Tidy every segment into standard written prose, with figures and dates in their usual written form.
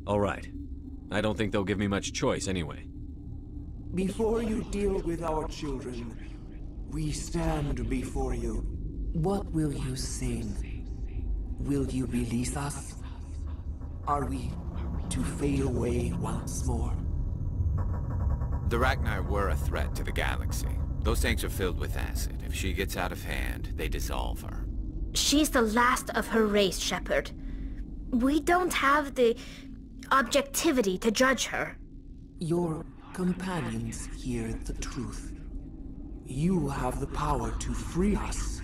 All right. I don't think they'll give me much choice anyway. Before you deal with our children, we stand before you. What will you sing? Will you release us? Are we to fade away once more? The Rachni were a threat to the galaxy. Those tanks are filled with acid. If she gets out of hand, they dissolve her. She's the last of her race, Shepard. We don't have the objectivity to judge her. Your companions hear the truth. You have the power to free us,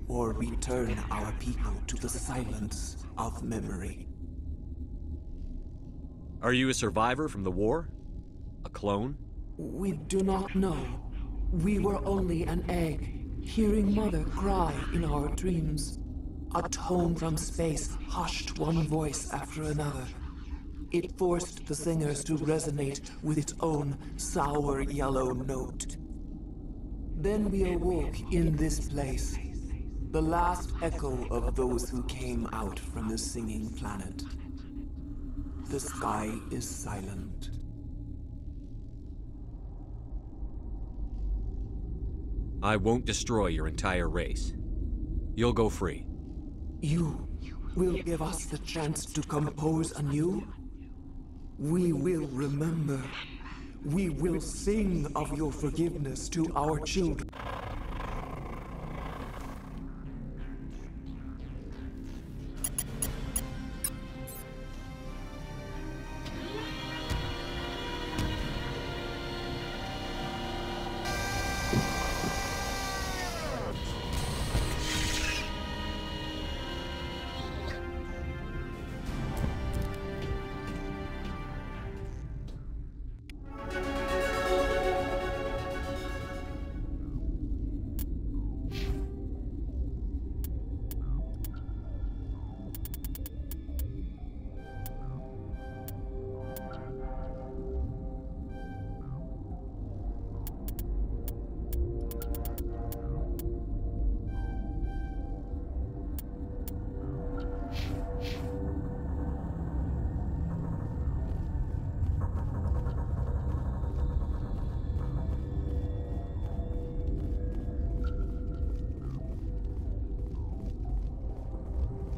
or return our people to the silence of memory. Are you a survivor from the war? A clone? We do not know. We were only an egg, hearing Mother cry in our dreams. A tone from space hushed one voice after another. It forced the singers to resonate with its own sour yellow note. Then we awoke in this place, the last echo of those who came out from the singing planet. The sky is silent. I won't destroy your entire race. You'll go free. You will give us the chance to compose anew? We will remember. We will sing of your forgiveness to our children.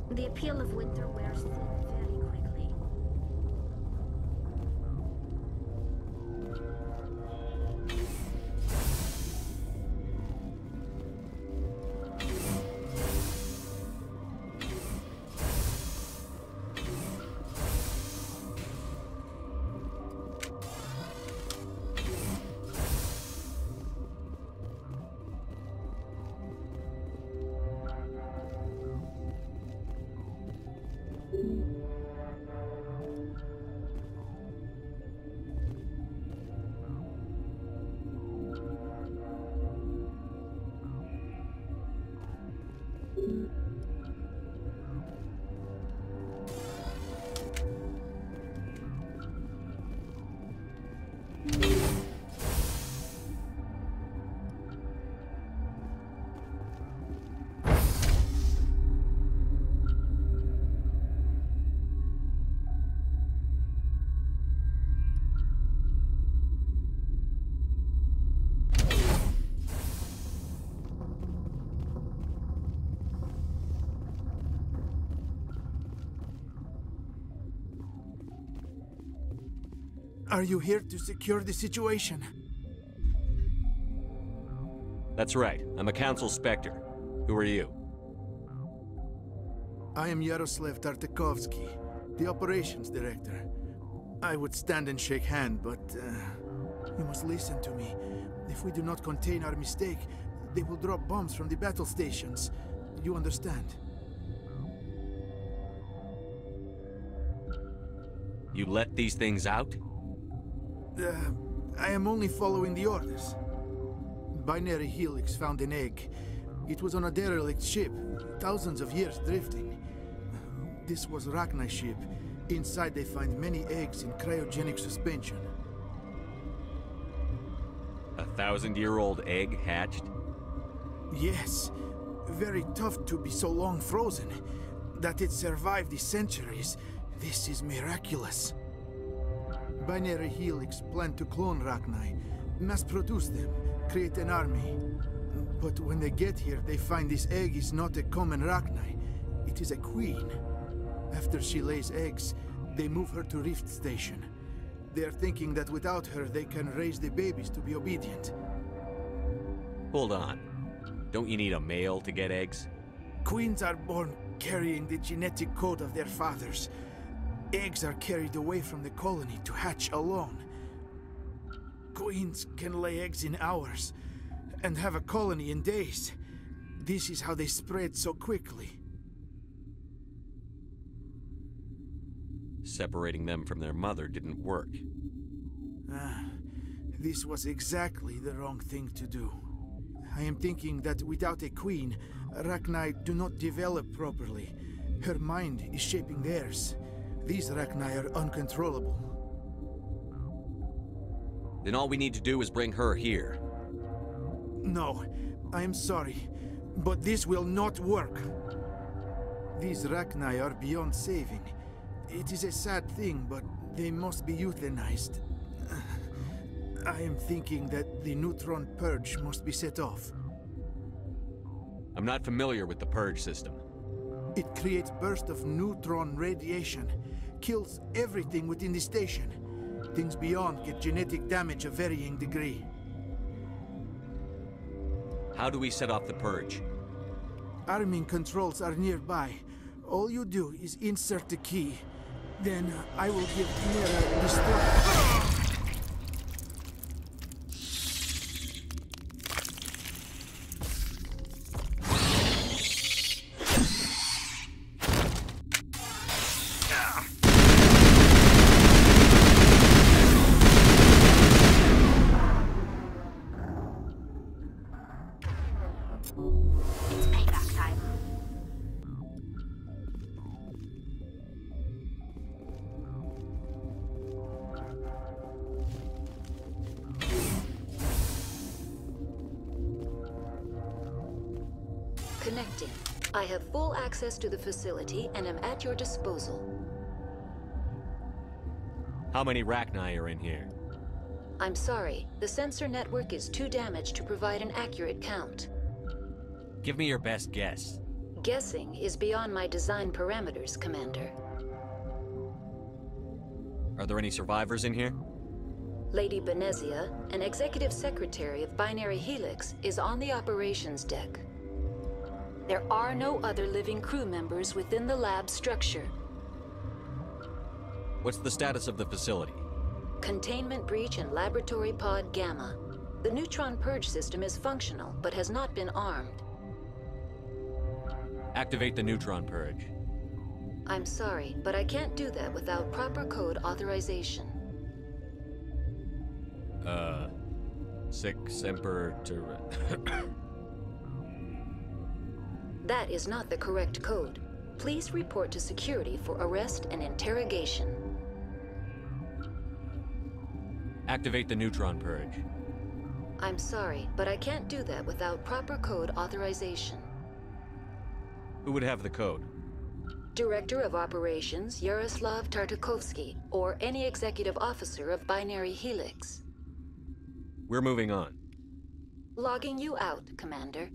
The appeal of winter wears thin very quickly. Are you here to secure the situation? That's right. I'm a Council Spectre. Who are you? I am Yaroslav Tartakovsky, the Operations Director. I would stand and shake hand, but you must listen to me. If we do not contain our mistake, they will drop bombs from the battle stations. You understand? You let these things out? I am only following the orders. Binary Helix found an egg. It was on a derelict ship, thousands of years drifting. This was Rachni ship. Inside they find many eggs in cryogenic suspension. 1,000-year-old egg hatched? Yes. Very tough to be so long frozen. That it survived the centuries. This is miraculous. Binary Helix plan to clone Rachni, mass produce them, create an army. But when they get here, they find this egg is not a common Rachni. It is a queen. After she lays eggs, they move her to Rift Station. They are thinking that without her, they can raise the babies to be obedient. Hold on. Don't you need a male to get eggs? Queens are born carrying the genetic code of their fathers. Eggs are carried away from the colony to hatch alone. Queens can lay eggs in hours and have a colony in days. This is how they spread so quickly. Separating them from their mother didn't work. This was exactly the wrong thing to do. I am thinking that without a queen, Rachni do not develop properly. Her mind is shaping theirs. These Rachni are uncontrollable. Then all we need to do is bring her here. No, I am sorry, but this will not work. These Rachni are beyond saving. It is a sad thing, but they must be euthanized. I am thinking that the neutron purge must be set off. I'm not familiar with the purge system. It creates bursts of neutron radiation, kills everything within the station. Things beyond get genetic damage of varying degree. How do we set off the purge? Arming controls are nearby. All you do is insert the key. Then I will give Chimera destruct. It's payback time. Connecting. I have full access to the facility and am at your disposal. How many Rachni are in here? I'm sorry, the sensor network is too damaged to provide an accurate count. Give me your best guess. Guessing is beyond my design parameters, Commander. Are there any survivors in here? Lady Benezia, an executive secretary of Binary Helix, is on the operations deck. There are no other living crew members within the lab structure. What's the status of the facility? Containment breach in Laboratory Pod Gamma. The neutron purge system is functional, but has not been armed. Activate the neutron purge. I'm sorry, but I can't do that without proper code authorization. Sic Semper That is not the correct code. Please report to security for arrest and interrogation. Activate the neutron purge. I'm sorry, but I can't do that without proper code authorization. Who would have the code? Director of Operations Yaroslav Tartakovsky, or any executive officer of Binary Helix. We're moving on. Logging you out, Commander.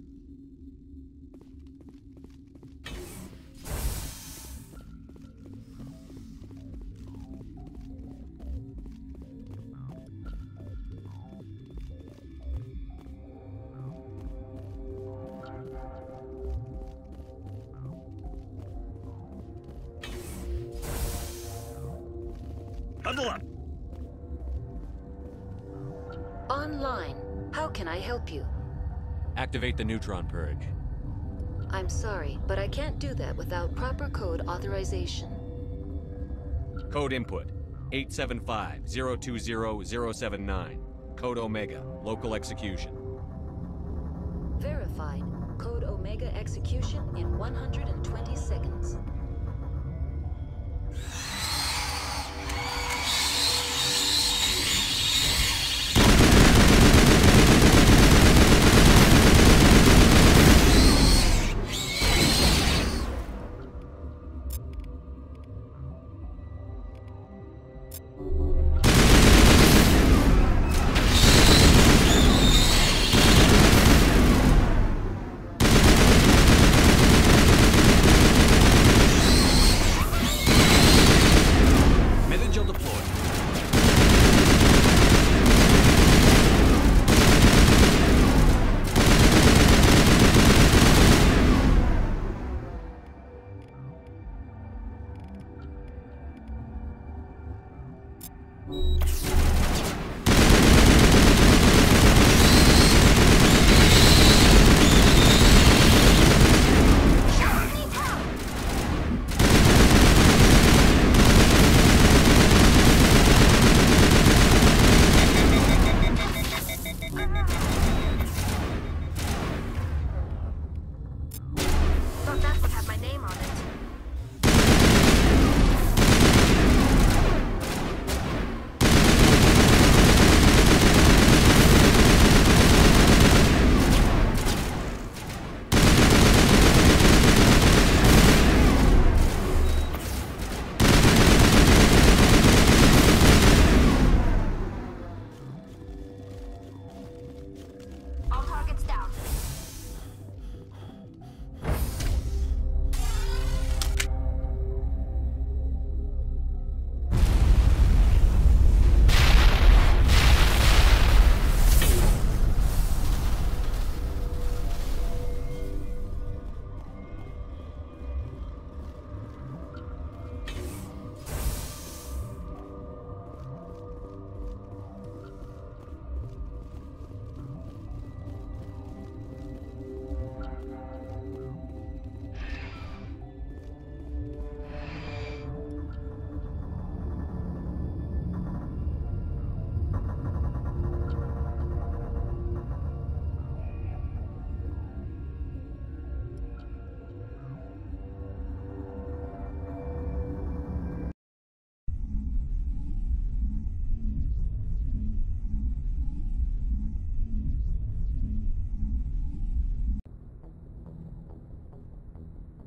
Huddle up! Online. How can I help you? Activate the neutron purge. I'm sorry, but I can't do that without proper code authorization. Code input 875-020-079. Code Omega. Local execution. Verified. Code Omega execution in 120 seconds.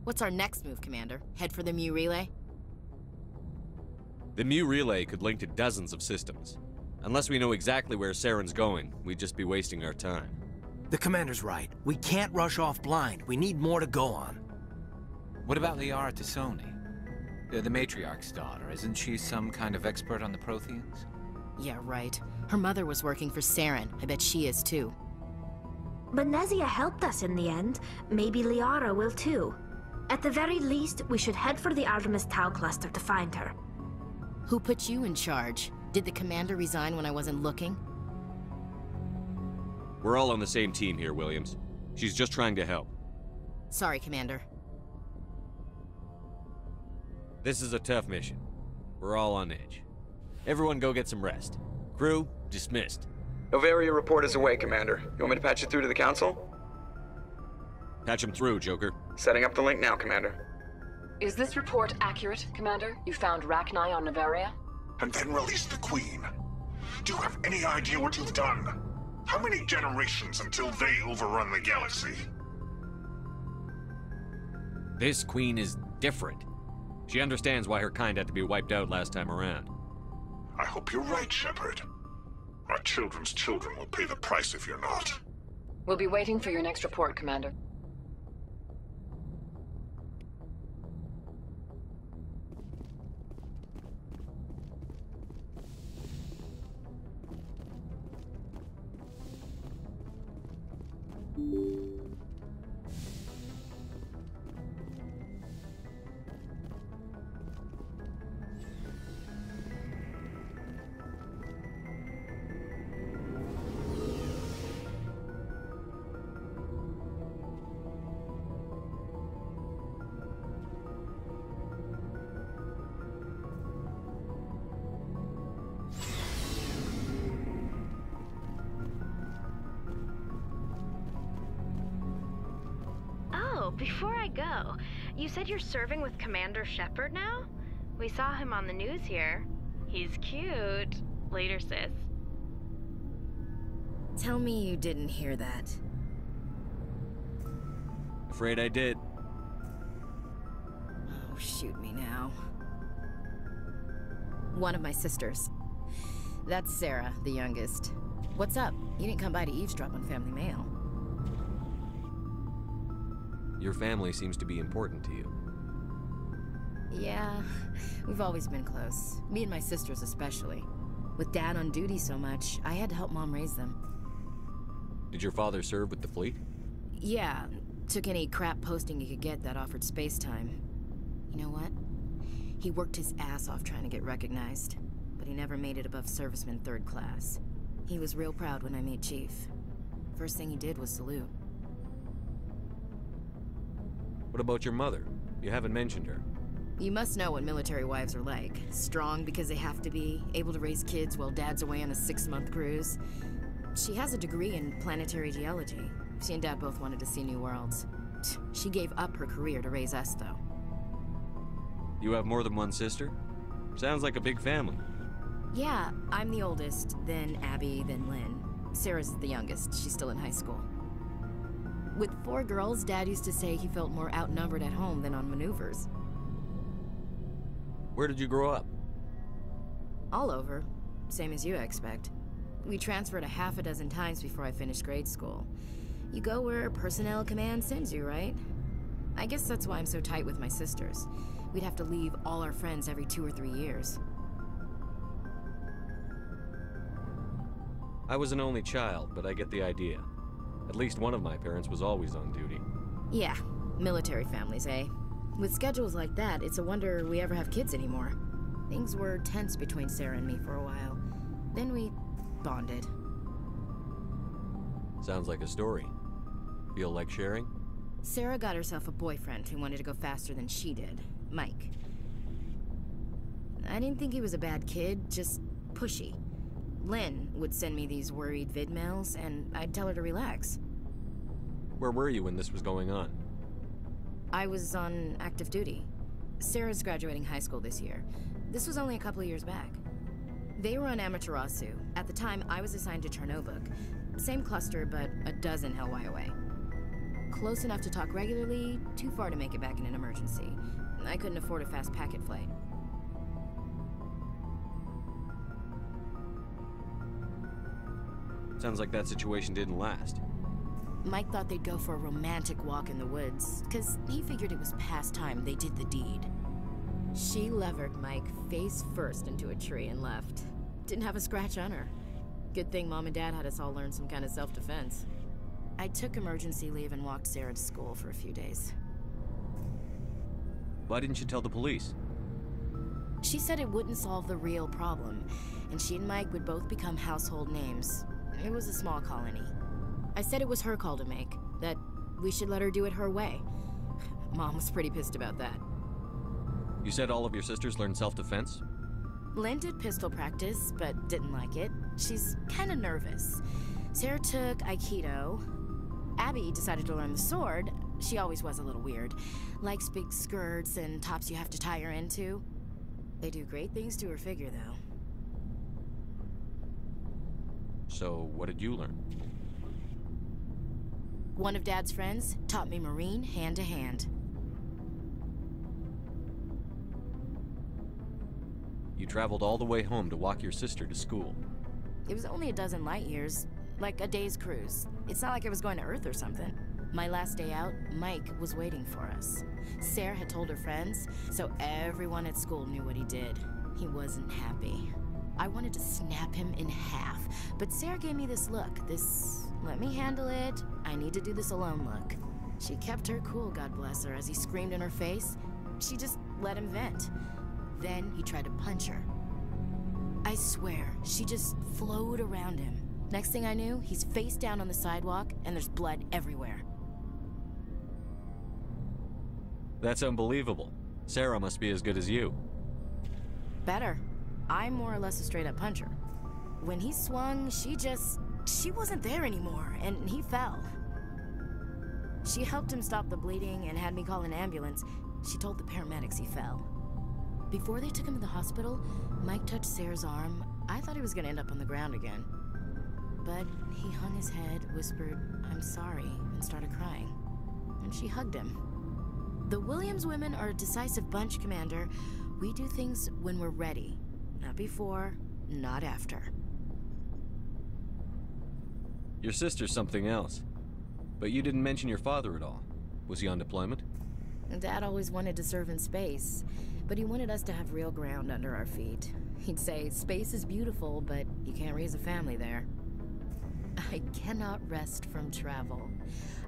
What's our next move, Commander? Head for the Mu Relay? The Mu Relay could link to dozens of systems. Unless we know exactly where Saren's going, we'd just be wasting our time. The Commander's right. We can't rush off blind. We need more to go on. What about Liara T'Soni? The Matriarch's daughter. Isn't she some kind of expert on the Protheans? Yeah, right. Her mother was working for Saren. I bet she is too. Benezia helped us in the end. Maybe Liara will too. At the very least, we should head for the Artemis Tau cluster to find her. Who put you in charge? Did the Commander resign when I wasn't looking? We're all on the same team here, Williams. She's just trying to help. Sorry, Commander. This is a tough mission. We're all on edge. Everyone go get some rest. Crew, dismissed. Noveria report is away, Commander. You want me to patch it through to the Council? Patch him through, Joker. Setting up the link now, Commander. Is this report accurate, Commander? You found Rachni on Noveria? And then released the Queen. Do you have any idea what you've done? How many generations until they overrun the galaxy? This Queen is different. She understands why her kind had to be wiped out last time around. I hope you're right, Shepard. Our children's children will pay the price if you're not. We'll be waiting for your next report, Commander. Before I go, you said you're serving with Commander Shepard now? We saw him on the news here. He's cute. Later, sis. Tell me you didn't hear that. Afraid I did. Oh, shoot me now. One of my sisters. That's Sarah, the youngest. What's up? You didn't come by to eavesdrop on family mail. Your family seems to be important to you. Yeah, we've always been close. Me and my sisters especially. With Dad on duty so much, I had to help Mom raise them. Did your father serve with the fleet? Yeah, took any crap posting he could get that offered space time. You know what? He worked his ass off trying to get recognized. but he never made it above serviceman 3rd class. He was real proud when I made chief. First thing he did was salute. What about your mother? You haven't mentioned her. You must know what military wives are like. Strong because they have to be, able to raise kids while dad's away on a 6-month cruise. She has a degree in planetary geology. She and dad both wanted to see new worlds. She gave up her career to raise us, though. You have more than one sister? Sounds like a big family. Yeah, I'm the oldest, then Abby, then Lynn. Sarah's the youngest. She's still in high school. With 4 girls, Dad used to say he felt more outnumbered at home than on maneuvers. Where did you grow up? All over. Same as you, I expect. We transferred a half a dozen times before I finished grade school. You go where personnel command sends you, right? I guess that's why I'm so tight with my sisters. We'd have to leave all our friends every 2 or 3 years. I was an only child, but I get the idea. At least one of my parents was always on duty. Yeah, military families, eh? With schedules like that, it's a wonder we ever have kids anymore. Things were tense between Sarah and me for a while. Then we bonded. Sounds like a story. Feel like sharing? Sarah got herself a boyfriend who wanted to go faster than she did, Mike. I didn't think he was a bad kid, just pushy. Lynn would send me these worried vid mails, and I'd tell her to relax. Where were you when this was going on? I was on active duty. Sarah's graduating high school this year. This was only a couple of years back. They were on Amaterasu. At the time, I was assigned to Chernobog. Same cluster, but a dozen Hellwire away. Close enough to talk regularly, too far to make it back in an emergency. I couldn't afford a fast packet flight. Sounds like that situation didn't last. Mike thought they'd go for a romantic walk in the woods, because he figured it was past time they did the deed. She levered Mike face first into a tree and left. Didn't have a scratch on her. Good thing Mom and Dad had us all learn some kind of self-defense. I took emergency leave and walked Sarah to school for a few days. Why didn't you tell the police? She said it wouldn't solve the real problem, and she and Mike would both become household names. It was a small colony. I said it was her call to make, that we should let her do it her way. Mom was pretty pissed about that. You said all of your sisters learned self-defense? Lynn did pistol practice, but didn't like it. She's kind of nervous. Sarah took Aikido. Abby decided to learn the sword. She always was a little weird. Likes big skirts and tops you have to tie her into. They do great things to her figure, though. So, what did you learn? One of Dad's friends taught me Marine hand to hand. You traveled all the way home to walk your sister to school. It was only a dozen light years, like a day's cruise. It's not like I was going to Earth or something. My last day out, Mike was waiting for us. Sarah had told her friends, so everyone at school knew what he did. He wasn't happy. I wanted to snap him in half, but Sarah gave me this look, this let me handle it, I need to do this alone look. She kept her cool, God bless her, as he screamed in her face. She just let him vent. Then he tried to punch her. I swear, she just flowed around him. Next thing I knew, he's face down on the sidewalk, and there's blood everywhere. That's unbelievable. Sarah must be as good as you. Better. I'm more or less a straight-up puncher. When he swung, she wasn't there anymore, and he fell. She helped him stop the bleeding and had me call an ambulance. She told the paramedics he fell. Before they took him to the hospital, Mike touched Sarah's arm. I thought he was gonna end up on the ground again. But he hung his head, whispered, "I'm sorry," and started crying. And she hugged him. The Williams women are a decisive bunch, Commander. We do things when we're ready. Not before, not after. Your sister's something else. But you didn't mention your father at all. Was he on deployment? Dad always wanted to serve in space, but he wanted us to have real ground under our feet. He'd say, space is beautiful, but you can't raise a family there. I cannot rest from travel.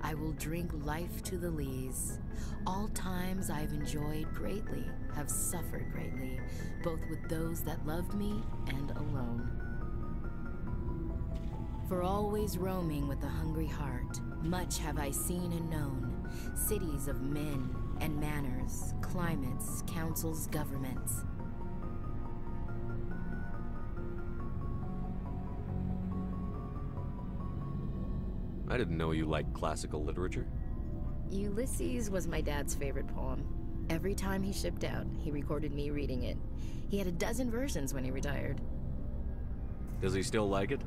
I will drink life to the lees. All times I've enjoyed greatly, have suffered greatly, both with those that loved me and alone. For always roaming with a hungry heart, much have I seen and known, cities of men and manners, climates, councils, governments. I didn't know you liked classical literature. Ulysses was my dad's favorite poem. Every time he shipped out, he recorded me reading it. He had a dozen versions when he retired. Does he still like it?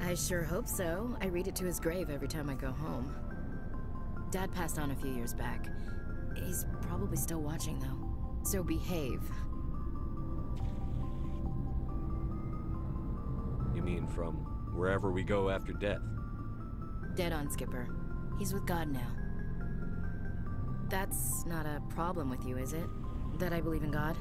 I sure hope so. I read it to his grave every time I go home. Dad passed on a few years back. He's probably still watching, though. So behave. You mean from wherever we go after death? Dead on, Skipper. He's with God now. That's not a problem with you, is it? That I believe in God?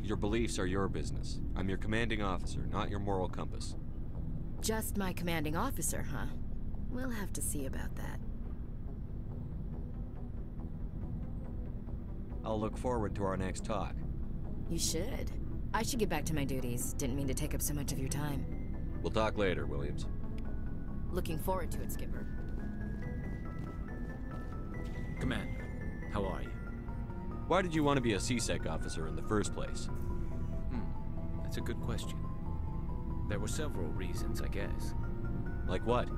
Your beliefs are your business. I'm your commanding officer, not your moral compass. Just my commanding officer, huh? We'll have to see about that. I'll look forward to our next talk. You should. I should get back to my duties. Didn't mean to take up so much of your time. We'll talk later, Williams. Looking forward to it, Skipper. Commander, how are you? Why did you want to be a CSEC officer in the first place? That's a good question. There were several reasons, I guess. Like what?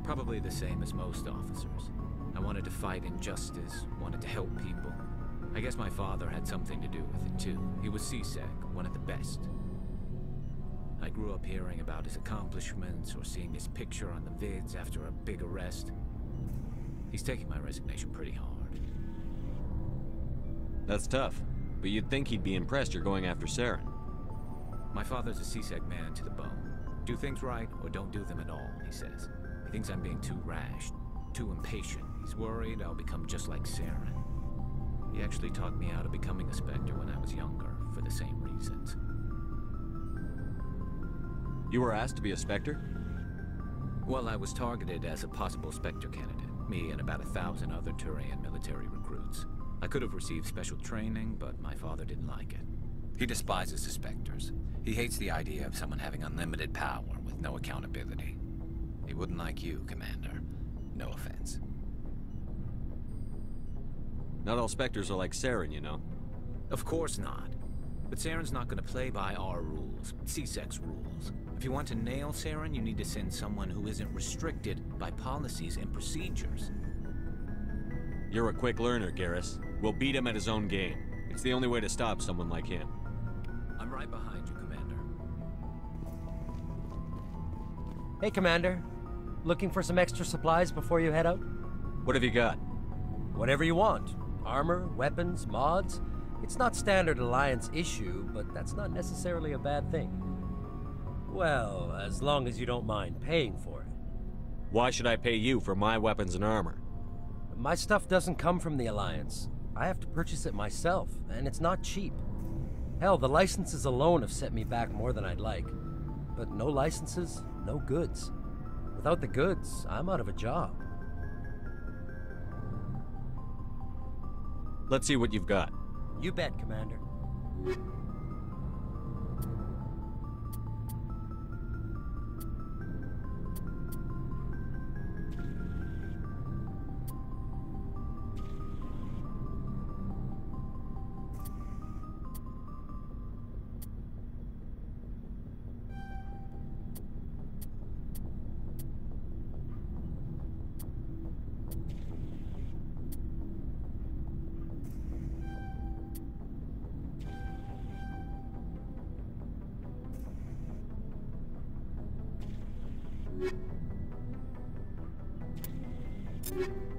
Probably the same as most officers. I wanted to fight injustice, wanted to help people. I guess my father had something to do with it too. He was CSEC, one of the best. I grew up hearing about his accomplishments or seeing his picture on the vids after a big arrest. He's taking my resignation pretty hard. That's tough, but you'd think he'd be impressed you're going after Saren. My father's a CSEC man to the bone. Do things right or don't do them at all, he says. He thinks I'm being too rash, too impatient. He's worried I'll become just like Saren. He actually talked me out of becoming a Spectre when I was younger, for the same reasons. You were asked to be a Spectre? Well, I was targeted as a possible Spectre candidate, me and about 1,000 other Turian military recruits. I could have received special training, but my father didn't like it. He despises the Spectres. He hates the idea of someone having unlimited power with no accountability. He wouldn't like you, Commander. No offense. Not all Spectres are like Saren, you know. Of course not. But Saren's not going to play by our rules, CSEC's rules. If you want to nail Saren, you need to send someone who isn't restricted by policies and procedures. You're a quick learner, Garrus. We'll beat him at his own game. It's the only way to stop someone like him. I'm right behind you, Commander. Hey, Commander. Looking for some extra supplies before you head out? What have you got? Whatever you want. Armor, weapons, mods. It's not standard Alliance issue, but that's not necessarily a bad thing. Well, as long as you don't mind paying for it. Why should I pay you for my weapons and armor? My stuff doesn't come from the Alliance. I have to purchase it myself, and it's not cheap. Hell, the licenses alone have set me back more than I'd like. But no licenses, no goods. Without the goods, I'm out of a job. Let's see what you've got. You bet, Commander. You